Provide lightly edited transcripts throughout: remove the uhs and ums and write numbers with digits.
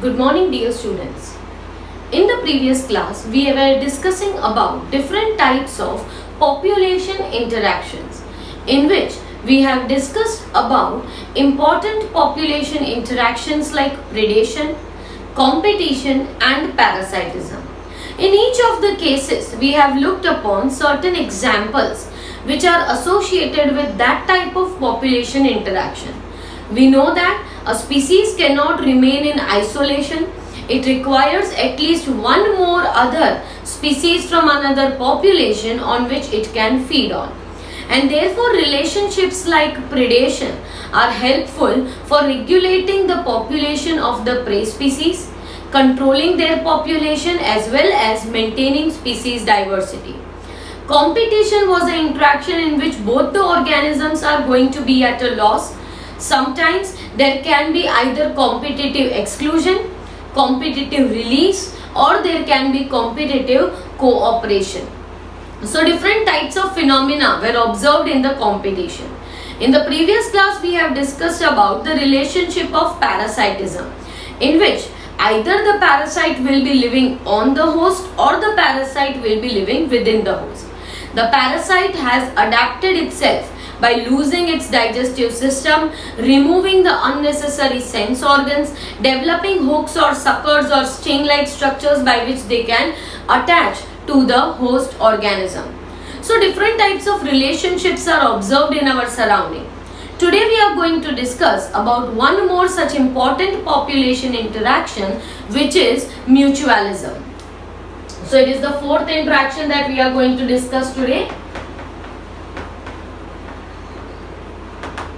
Good morning, dear students. In the previous class, we were discussing about different types of population interactions, in which we have discussed about important population interactions like predation, competition and parasitism. In each of the cases, we have looked upon certain examples which are associated with that type of population interaction. We know that a species cannot remain in isolation. It requires at least one more other species from another population on which it can feed on. And therefore relationships like predation are helpful for regulating the population of the prey species, controlling their population as well as maintaining species diversity. Competition was an interaction in which both the organisms are going to be at a loss. Sometimes there can be either competitive exclusion, competitive release, or there can be competitive cooperation. So different types of phenomena were observed in the competition. In the previous class we have discussed about the relationship of parasitism, in which either the parasite will be living on the host or the parasite will be living within the host. The parasite has adapted itself by losing its digestive system, removing the unnecessary sense organs, developing hooks or suckers or sting-like structures by which they can attach to the host organism. So different types of relationships are observed in our surrounding. Today we are going to discuss about one more such important population interaction, which is mutualism. So it is the fourth interaction that we are going to discuss today.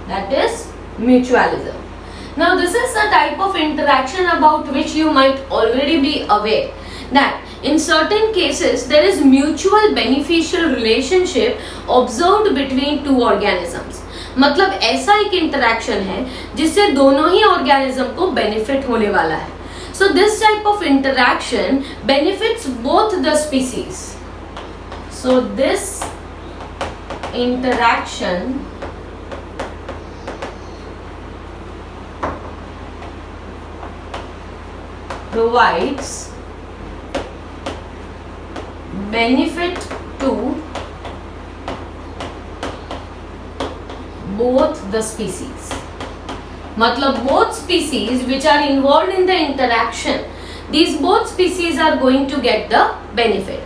That is mutualism. Now this is a type of interaction about which you might already be aware that in certain cases there is mutual beneficial relationship observed between two organisms. मतलब ऐसा एक interaction है जिससे दोनों ही organism को benefit होने वाला है. So this type of interaction benefits both the species. So this interaction provides benefit to both the species. मतलब both species which are involved in the interaction, these both species are going to get the benefit.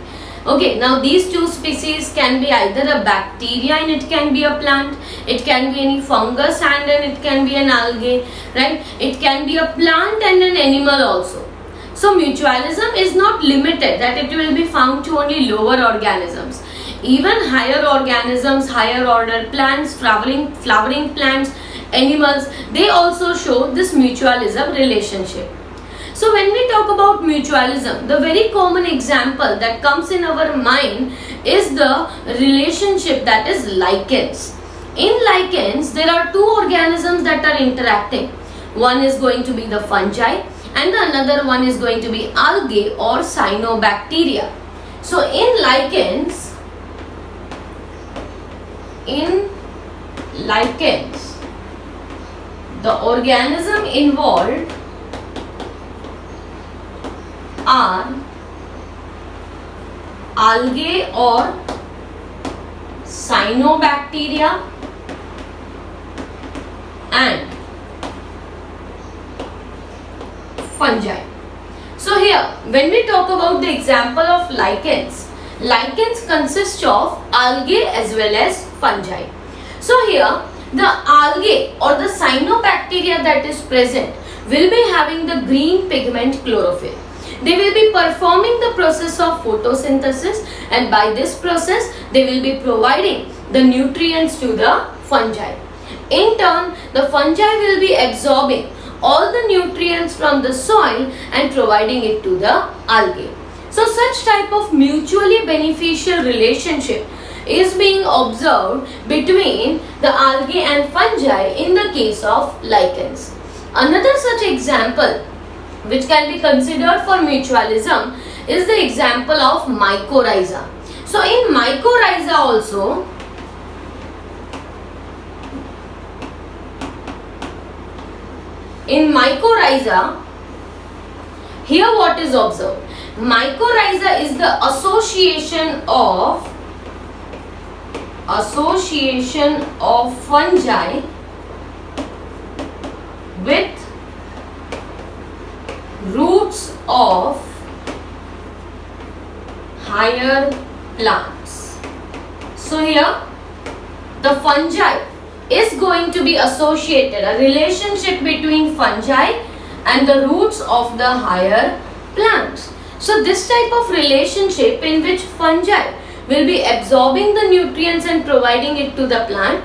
Okay, now these two species can be either a bacteria and it can be a plant, it can be any fungus and then it can be an algae, right? It can be a plant and an animal also. So mutualism is not limited that it will be found to only lower organisms. Even higher organisms, higher order plants, flowering plants, animals, they also show this mutualism relationship. So when we talk about mutualism, the very common example that comes in our mind is the relationship that is lichens. In lichens, there are two organisms that are interacting. One is going to be the fungi and another one is going to be algae or cyanobacteria. So in lichens, the organism involved are algae or cyanobacteria and fungi. So here when we talk about the example of lichens consist of algae as well as fungi. So here the algae or the cyanobacteria that is present will be having the green pigment chlorophyll. They will be performing the process of photosynthesis and by this process they will be providing the nutrients to the fungi. In turn, the fungi will be absorbing all the nutrients from the soil and providing it to the algae. So such type of mutually beneficial relationship is being observed between the algae and fungi in the case of lichens. Another such example which can be considered for mutualism is the example of mycorrhiza. So in mycorrhiza also, in mycorrhiza, Here what is observed? Mycorrhiza is the association of fungi with roots of higher plants. So here the fungi is going to be associated, a relationship between fungi and the roots of the higher plants. So this type of relationship in which fungi will be absorbing the nutrients and providing it to the plant.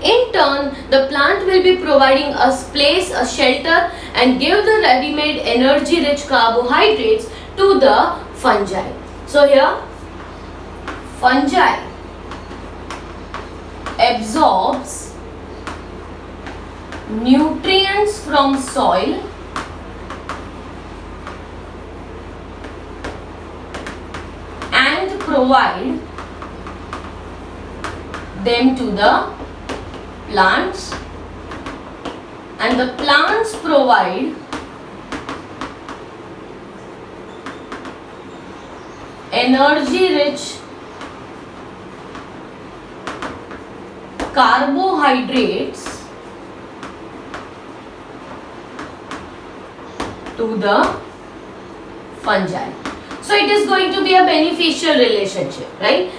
In turn, the plant will be providing a place, a shelter, and give the ready-made energy-rich carbohydrates to the fungi. So here, fungi absorbs nutrients from soil and provide them to the plants, and the plants provide energy-rich carbohydrates to the fungi. So it is going to be a beneficial relationship, right?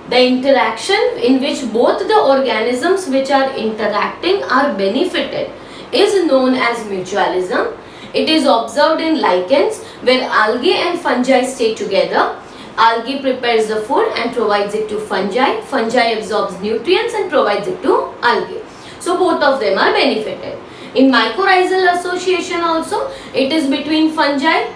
The interaction in which both the organisms which are interacting are benefited is known as mutualism. It is observed in lichens where algae and fungi stay together. Algae prepares the food and provides it to fungi. Fungi absorbs nutrients and provides it to algae. So both of them are benefited. In mycorrhizal association also, it is between fungi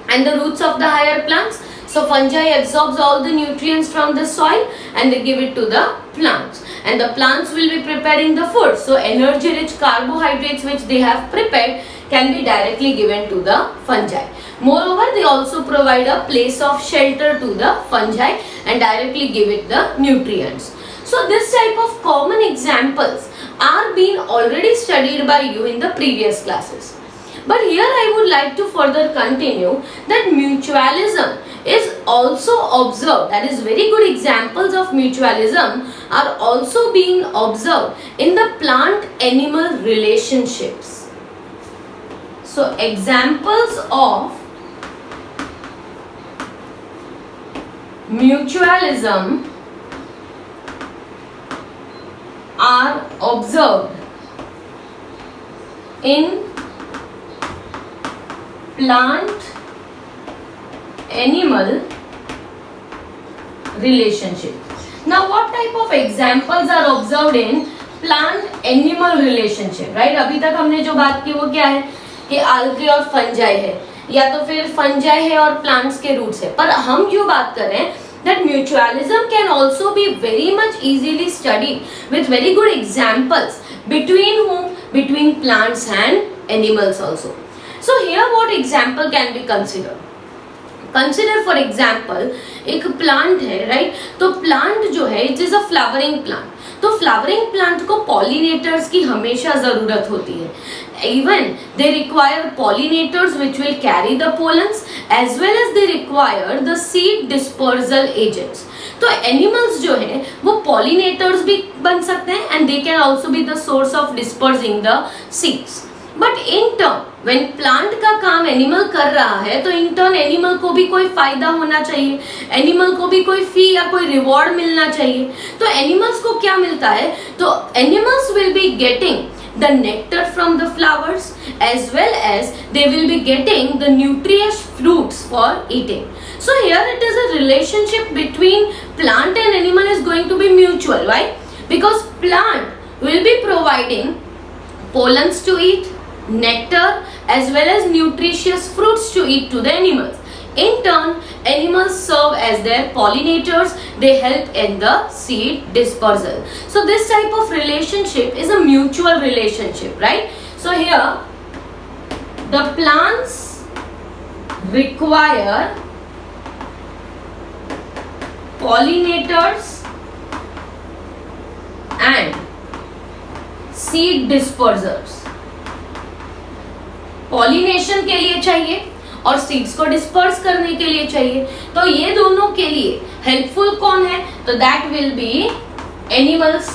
and the roots of the higher plants. So fungi absorbs all the nutrients from the soil and they give it to the plants, and the plants will be preparing the food. So energy rich carbohydrates which they have prepared can be directly given to the fungi. Moreover, they also provide a place of shelter to the fungi and directly give it the nutrients. So this type of common examples are being already studied by you in the previous classes. But here I would like to further continue that mutualism is also observed, that is very good examples of mutualism are also being observed in the plant-animal relationships. So examples of mutualism are observed in plant-animal relationship. Now what type of examples are observed in plant-animal relationship, right? अभी तक हमने जो बात की वो क्या है कि algae और fungi है, या तो फिर fungi है और plants के roots है, पर हम जो बात कर रहे हैं that mutualism can also be very much easily studied with very good examples between whom? Between plants and animals also. So here what example can be considered? Consider for example एक plant है, right? तो plant जो है it is a flowering plant. तो flowering plant को pollinators की हमेशा ज़रूरत होती है. Even they require pollinators which will carry the pollens as well as they require the seed dispersal agents. तो animals जो है वो pollinators भी बन सकते हैं and they can also be the source of dispersing the seeds. But in turn when plant का काम animal कर रहा है तो in turn animal को भी कोई फायदा होना चाहिए, animal को भी कोई fee या कोई reward मिलना चाहिए. तो animals को क्या मिलता है? तो animals will be getting the nectar from the flowers as well as they will be getting the nutritious fruits for eating. So here it is a relationship between plant and animal is going to be mutual. Why? Because plant will be providing pollens to eat, nectar as well as nutritious fruits to eat to the animals. In turn, animals serve as their pollinators. They help in the seed dispersal. So this type of relationship is a mutual relationship, right? So here, the plants require pollinators and seed dispersers. Pollination के लिए चाहिए और seeds को disperse करने के लिए चाहिए। तो ये दोनों के लिए हेल्पफुल कौन है? तो दैट विल बी एनिमल्स।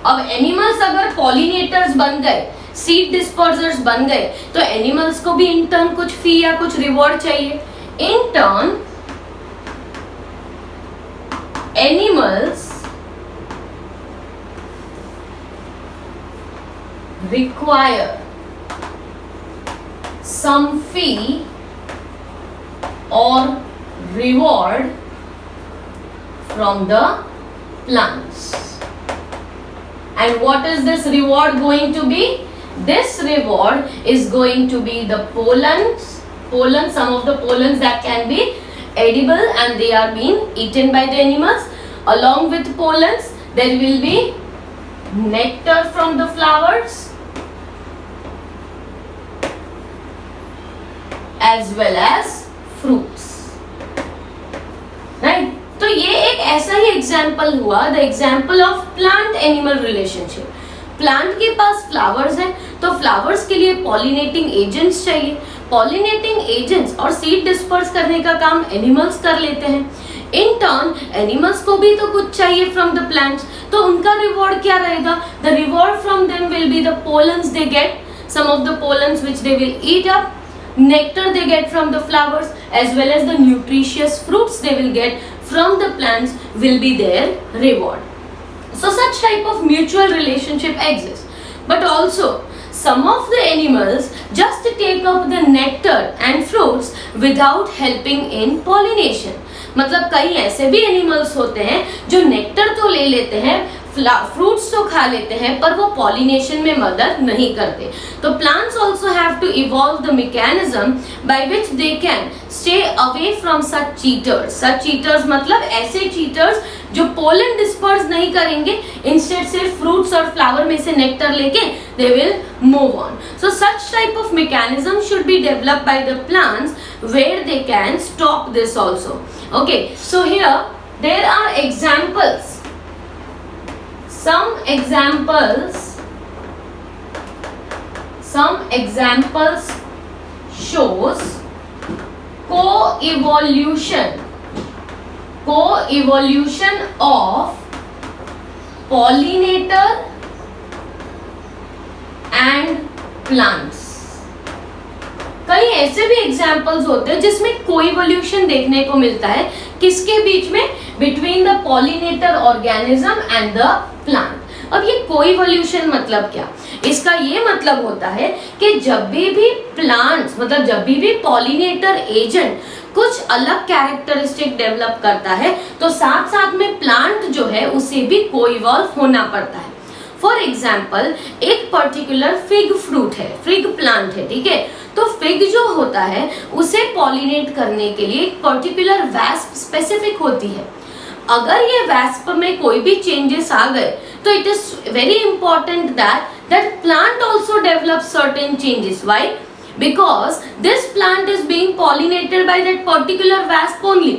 अब एनिमल्स अगर पॉलिनेटर्स बन गए, सीड डिस्पर्सर्स बन गए, तो एनिमल्स को भी इन टर्न कुछ फी या कुछ रिवॉर्ड चाहिए। In turn animals require some fee or reward from the plants. And what is this reward going to be? This reward is going to be the pollens, some of the pollens that can be edible and they are being eaten by the animals. Along with pollens, there will be nectar from the flowers as well as fruits, right? तो ये एक ऐसा ही example हुआ, the example of plant animal relationship. Plant के पास flowers हैं, तो flowers के लिए पॉलिनेटिंग एजेंट्स चाहिए। पॉलिनेटिंग एजेंट्स और सीड डिस्पर्स करने का काम एनिमल्स कर लेते हैं। इन टर्न एनिमल्स को भी तो कुछ चाहिए फ्रॉम द प्लांट्स, तो उनका रिवॉर्ड क्या रहेगा? The reward from them will be the pollens they get, some of the pollens which they will eat up, nectar they get from the flowers, as well as the nutritious fruits they will get from the plants will be their reward. So such type of mutual relationship exists. But also some of the animals just take up the nectar and fruits without helping in pollination. मतलब कई ऐसे भी animals होते हैं जो nectar तो ले लेते हैं, फ्रूट्स तो खा लेते हैं, पर वो पॉलिनेशन में मदद नहीं करते। तो plants also have to evolve the mechanism by which they can stay away from such cheaters. Such cheaters मतलब ऐसे चीटर्स जो पोलन डिस्पर्स नहीं करेंगे, इंस्टेड सिर्फ फ्रूट्स और फ्लावर में से नेक्टर लेके they will move on. So such type of mechanism should be developed by the plants where they can stop this also. Okay, so here there are examples, some examples shows co-evolution of pollinator and plants। कई ऐसे भी examples होते हैं जिसमें कोइवोल्यूशन देखने को मिलता है, किसके बीच में? Between the pollinator organism and the plant. अब ये कोइवोल्यूशन मतलब क्या? इसका ये मतलब होता है कि जब भी प्लांट्स मतलब जब भी पॉलिनेटर एजेंट कुछ अलग कैरेक्टरिस्टिक डेवलप करता है, तो साथ साथ में प्लांट जो है उसे भी कोइवॉल्व होना पड़ता है। फॉर एग्जाम्पल एक पर्टिकुलर फिग फ्रूट है, फिग प्लांट है, ठीक है? तो फिग जो होता है उसे पॉलिनेट करने के लिए एक पर्टिकुलर वैस्प स्पेसिफिक होती है। अगर ये वैस्प में कोई भी चेंजेस आ गए तो it is very important that plant also develop certain changes. Why? Because this plant is being pollinated by that particular wasp only.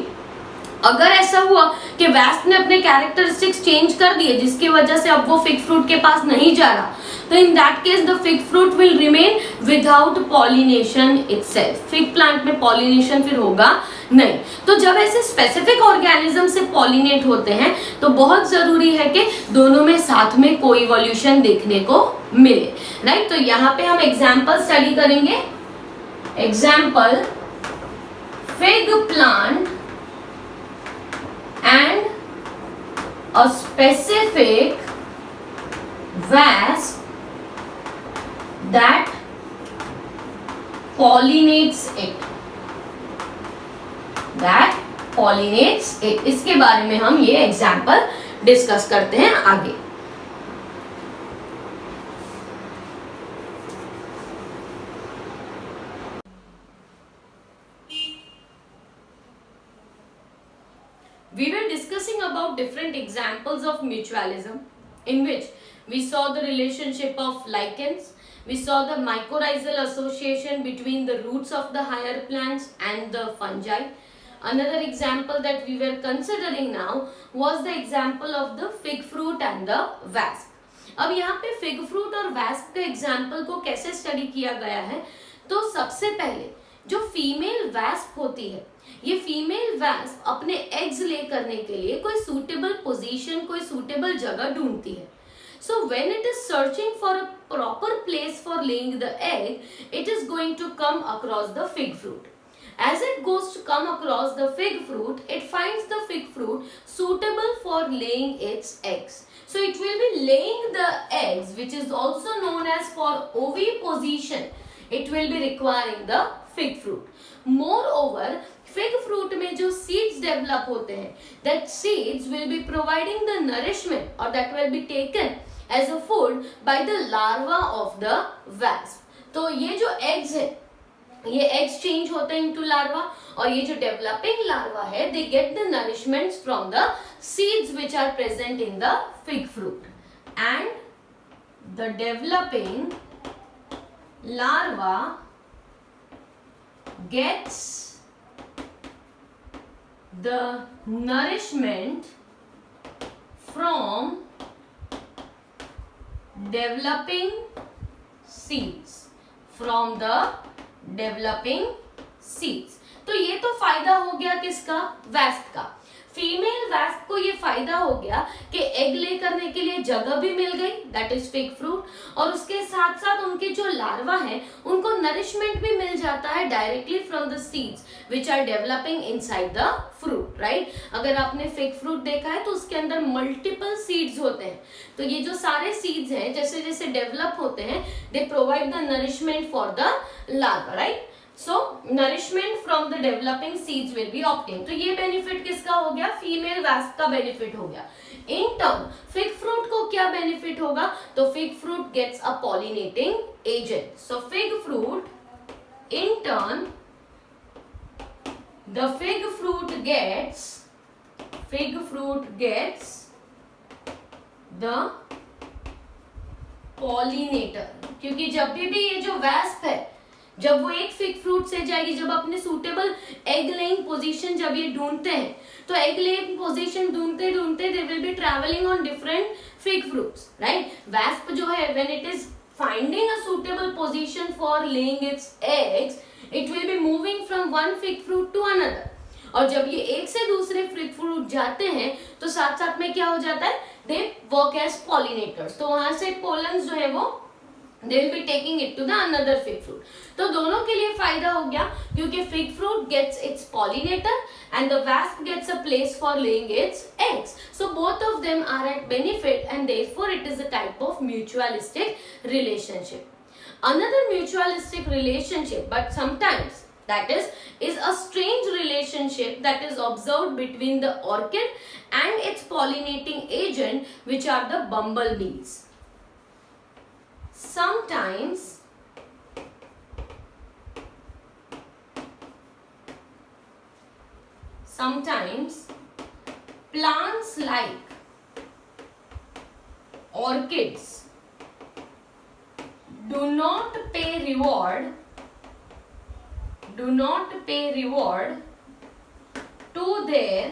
अगर ऐसा हुआ कि वैस्प ने अपने कैरेक्टरिस्टिक्स चेंज कर दिए जिसकी वजह से अब वो फिग फ्रूट के पास नहीं जा रहा, तो in that case the fig fruit will remain without pollination itself. Fig plant में पॉलिनेशन फिर होगा नहीं। तो जब ऐसे स्पेसिफिक ऑर्गेनिज्म से पॉलिनेट होते हैं तो बहुत जरूरी है कि दोनों में साथ में कोइवोल्यूशन देखने को मिले, राइट? तो यहाँ पे हम एग्जाम्पल स्टडी करेंगे। Example fig plant and a specific wasp that pollinates it, इसके बारे में हम ये एग्जाम्पल डिस्कस करते हैं आगे। We were discussing about different examples of mutualism in which we saw the relationship of lichens, we saw the mycorrhizal association between the roots of the higher plants and the fungi. Another example that we were considering now was the example of the fig fruit and the wasp. अब यहाँ पे fig fruit और wasp के example को कैसे study किया गया है? तो सबसे पहले जो फीमेल वैस्प होती है, ये फीमेल वैस्प अपने एग्स ले करने के लिए कोई सूटेबल पोजीशन, कोई सूटेबल जगह ढूंढती है. So when it is searching for a proper place for laying the egg, it is going to come across the fig fruit. As it goes to come across the fig fruit, it finds the fig fruit suitable for laying its eggs. So it will be laying the eggs, which is also known as for oviposition. It will be requiring the fig fruit. Moreover, fig fruit में जो seeds develop होते हैं, that seeds will be providing the nourishment or that will be taken as a food by the larva of the wasp. तो ये जो eggs है, ये eggs change होते हैं into larva, और ये जो developing larva है, they get the nourishments from the seeds which are present in the fig fruit, and the developing larva gets the nourishment from developing seeds, from the developing seeds. तो ये तो फायदा हो गया किसका? वैस्प का. Female wasp को ये फायदा हो गया कि एग ले करने के लिए जगह भी मिल गई, दैट इज फिग फ्रूट, और उसके साथ साथ उनके जो लार्वा है उनको नरिशमेंट भी मिल जाता है directly from the seeds which are developing inside the fruit, right. अगर आपने फिग फ्रूट देखा है तो उसके अंदर मल्टीपल सीड्स होते हैं, तो ये जो सारे सीड्स हैं जैसे जैसे डेवलप होते हैं they provide the nourishment for the larva, right. So nourishment from the developing seeds will be obtained. तो ये बेनिफिट किसका हो गया? फीमेल वैस्प का बेनिफिट हो गया. इन टर्न फिग फ्रूट को क्या बेनिफिट होगा? तो fig fruit gets a pollinating agent. So fig fruit in turn the fig fruit gets the pollinator. क्योंकि जब भी ये जो वैस्प है जब वो एक फिग फ्रूट से जाएगी, जब अपने सूटेबल एग लेइंग पोजीशन जब ये ढूंढते हैं तो एग लेइंग पोजीशन ढूंढते ढूंढते they will be travelling on different fig fruits, right. Wasp जो है when it is finding a suitable position for laying its eggs, it will be moving from one fig fruit to another. और जब ये एक से दूसरे fig fruit जाते हैं तो साथ साथ में क्या हो जाता है? They work as pollinators. तो वहां से पोलन्स जो है वो they will be taking it to the another fig fruit. तो दोनों के लिए फायदा हो गया क्योंकि fig fruit gets its pollinator and the wasp gets a place for laying its eggs. So both of them are at benefit and therefore it is a type of mutualistic relationship. Another mutualistic relationship, but sometimes that is a strange relationship that is observed between the orchid and its pollinating agent, which are the bumblebees. Sometimes plants like orchids do not pay reward to their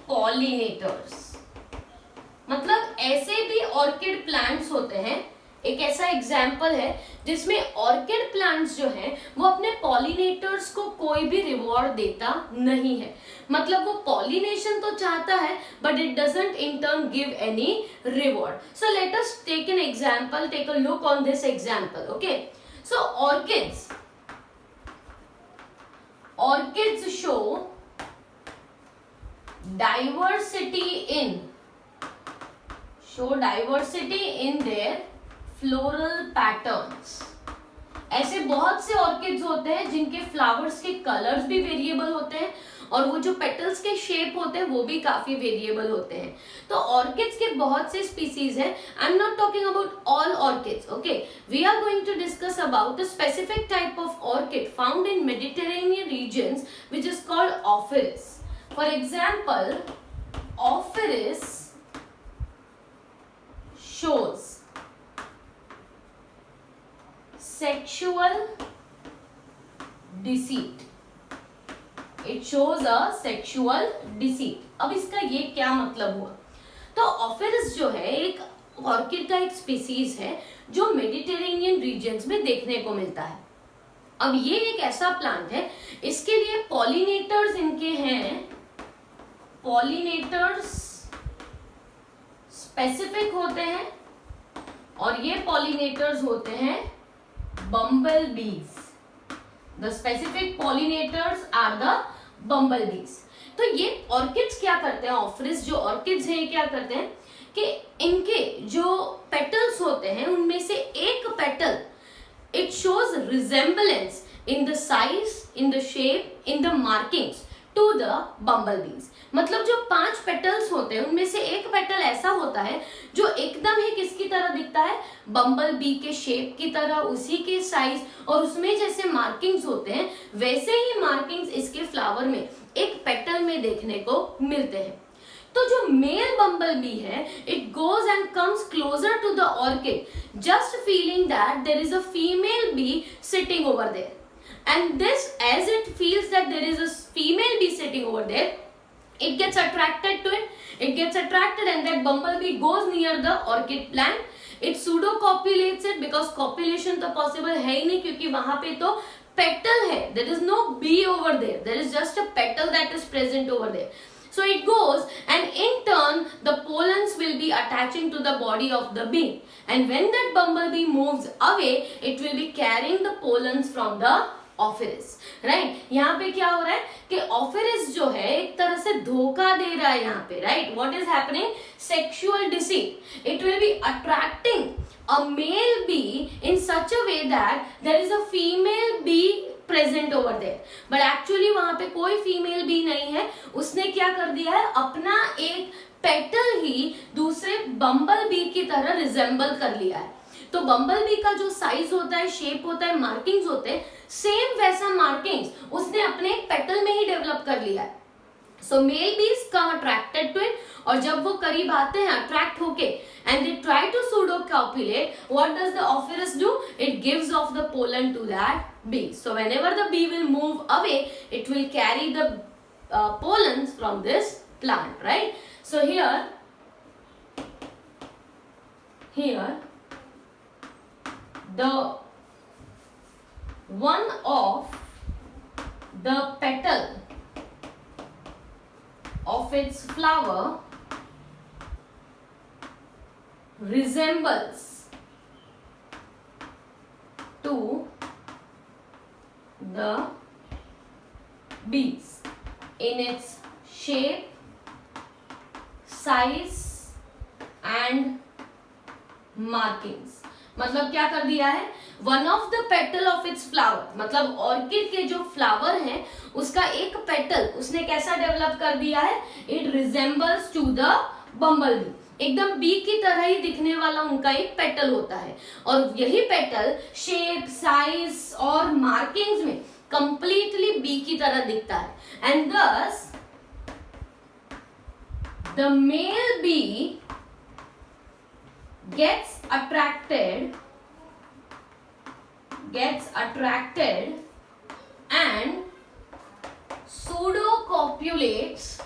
pollinators. मतलब ऐसे भी orchid plants होते हैं, एक ऐसा example है जिसमें orchid plants जो हैं वो अपने पॉलिनेटर्स को कोई भी रिवॉर्ड देता नहीं है. मतलब वो पॉलिनेशन तो चाहता है but it doesn't in turn give any reward. So let us take an example, take a look on this example. Okay, so orchids show diversity in their floral patterns. ऐसे बहुत से ऑर्किड्स होते हैं जिनके flowers के colours भी variable होते हैं और वो जो पेटल्स के शेप होते हैं वो भी काफी वेरिएबल होते हैं. तो ऑर्किड्स के बहुत से स्पीसीज हैं. I am not talking about all orchids. Okay, we are going to discuss about a specific type of orchid found in Mediterranean regions which is called Ophrys. For example, Ophrys shows sexual deceit. It shows a sexual deceit. अब इसका ये क्या मतलब हुआ? तो ऑफिरिस जो है एक ऑर्किड का एक स्पीसीज है जो मेडिटेरेनियन रीजन्स में देखने को मिलता है. अब ये एक ऐसा प्लांट है, इसके लिए पॉलिनेटर्स इनके हैं, पॉलिनेटर्स स्पेसिफिक होते हैं और ये पॉलिनेटर्स होते हैं bumble bees. The specific pollinators are the bumble bees. तो ये ऑर्किड्स क्या करते हैं, ऑफरिस जो ऑर्किड्स हैं क्या करते हैं कि इनके जो पेटल्स होते हैं उनमें से एक petal it shows resemblance in the size, in the shape, in the markings to the bumblebees। मतलब जो 5 पेटल्स होते हैं उनमें से एक पेटल ऐसा होता है जो एकदम ही किसकी तरह दिखता है, बम्बल बी के शेप की तरह, उसी के साइज और उसमें जैसे मार्किंग्स होते हैं वैसे ही मार्किंग्स इसके फ्लावर में एक पेटल में देखने को मिलते हैं। तो जो मेल बम्बल बी है, it goes and comes closer to the orchid just feeling that there is a female bee sitting over there, and this as it feels that there is a female bee sitting over there, it gets attracted to it, it gets attracted and that bumblebee goes near the orchid plant, it pseudo copulates it because copulation तो possible है ही नहीं क्योंकि वहां पे तो petal है, there is no bee over there, there is just a petal that is present over there. So it goes and in turn the pollens will be attaching to the body of the bee, and when that bumblebee moves away it will be carrying the pollens from the Ophrys, right. यहाँ पे क्या हो रहा है कि ऑफिरिस जो है एक तरह से धोखा दे रहा है यहाँ पे, right. What is happening, sexual deceit, it will be attracting a male bee in such a way that there is a female bee present over there, but actually वहां पे कोई फीमेल बी नहीं है। उसने क्या कर दिया है, अपना एक पेटल ही दूसरे बम्बल बी की तरह रिजेंबल कर लिया है। तो बम्बल बी का जो साइज होता है, शेप होता है, मार्किंग्स होते हैं, सेम वैसा मार्किंग्स उसने अपने पेटल में ही डेवलप कर लिया है। सो मेल बीज कम अट्रैक्टेड टू इट, और जब वो करीब आते हैं अट्रैक्ट होके and they try to pseudo copulate, what does the Ophrys do, it gives off the pollen to that bee. So whenever the bee will move away it will carry the pollens from this plant, right? So here the one of the petal of its flower resembles to the bees in its shape, size and markings। मतलब क्या कर दिया है, one of the petal of its flower, मतलब orchid के जो flower हैं उसका एक पेटल उसने कैसा डेवलप कर दिया है, it resembles to the bumble bee, एकदम बी की तरह ही दिखने वाला उनका एक पेटल होता है, और यही पेटल शेप, साइज और मार्किंग्स में कंप्लीटली बी की तरह दिखता है। And thus the male bee gets attracted and pseudo-copulates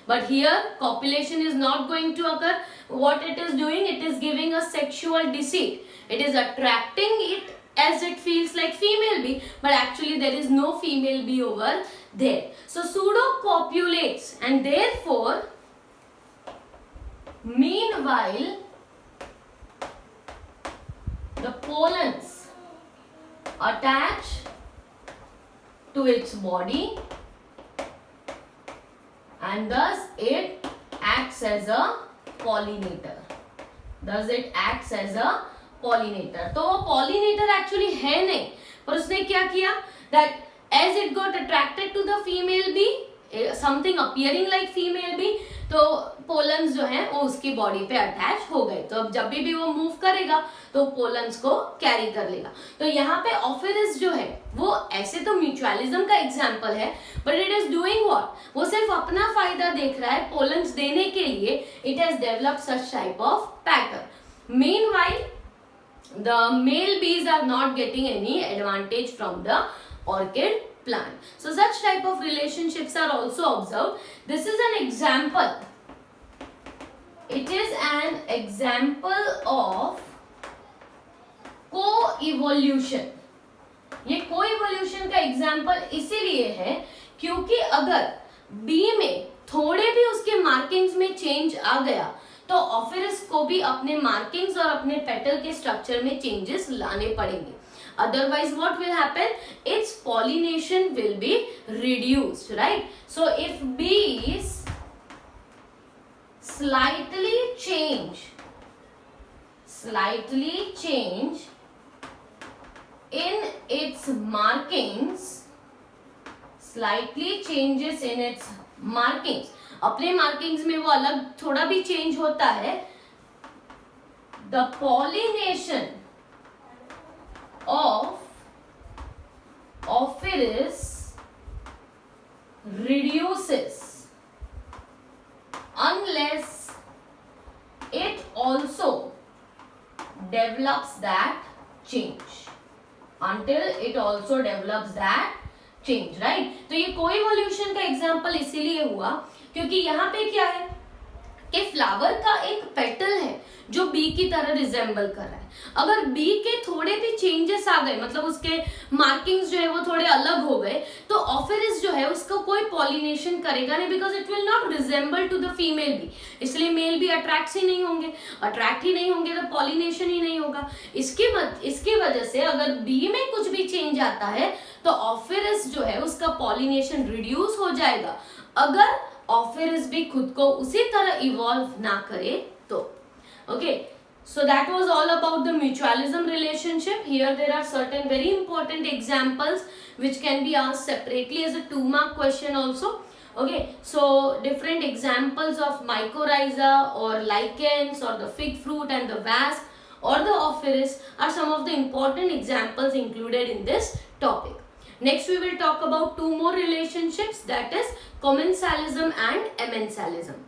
but here copulation is not going to occur. What it is doing, it is giving a sexual deceit, it is attracting it as it feels like female bee, but actually there is no female bee over there. So pseudo-copulates, and therefore meanwhile the pollens attach to its body and thus it acts as a pollinator. तो वो pollinator actually है नहीं, पर उसने क्या किया, that as it got attracted to the female bee, something appearing like female bee, तो pollens जो है वो उसकी बॉडी पे अटैच हो गए। तो अब जब भी वो मूव करेगा तो पोलन्स को कैरी कर लेगा। तो यहाँ पे ऑफिरिस जो है वो ऐसे तो म्यूचुअलिज्म का एग्जाम्पल है, but it is doing what, वो सिर्फ अपना फायदा देख रहा है पोलन्स देने के लिए। It has developed such type of pattern. Meanwhile the male bees are not getting any advantage from the orchid plant. So such type of relationships are also observed. This is an example It is an example of co-evolution. ये co-evolution का example इसीलिए है क्योंकि अगर B में थोड़े भी उसके मार्किंग्स में चेंज आ गया तो ऑफिरिस को भी अपने मार्किंग्स और अपने पेटल के स्ट्रक्चर में चेंजेस लाने पड़ेंगे. Otherwise what will happen? Its pollination will be reduced, right? So if bees slightly change in its markings, slightly changes in its markings, अपने मार्किंग्स में वो अलग थोड़ा भी चेंज होता है, the pollination of Ophrys reduces unless it also develops that change. Until it also develops that change, right? तो ये co-evolution का एग्जाम्पल इसीलिए हुआ क्योंकि यहाँ पे क्या है कि फ्लावर का एक पेटल है जो बी की तरह रिजेंबल कर रहा है. अगर बी के थोड़े भी चेंजेस आ गए, मतलब उसके मार्किंग्स जो है वो थोड़े अलग हो गए, तो ऑफिरिस जो है उसका कोई पॉलिनेशन करेगा नहीं, because it will not resemble to the female bee. इसलिए मेल भी अट्रैक्ट ही नहीं होंगे तो पॉलिनेशन ही नहीं होगा. इसकी वजह से अगर बी में कुछ भी चेंज आता है तो ऑफिरिस जो है उसका पॉलिनेशन रिड्यूस हो जाएगा, अगर ऑफिरिस भी खुद को उसी तरह इवॉल्व ना करे तो. Okay, so that was all about the mutualism relationship. Here there are certain very important examples which can be asked separately as a 2-mark question also. Okay, so different examples of mycorrhiza or lichens or the fig fruit and the wasp or the ophrys are some of the important examples included in this topic. Next we will talk about 2 more relationships, that is commensalism and amensalism.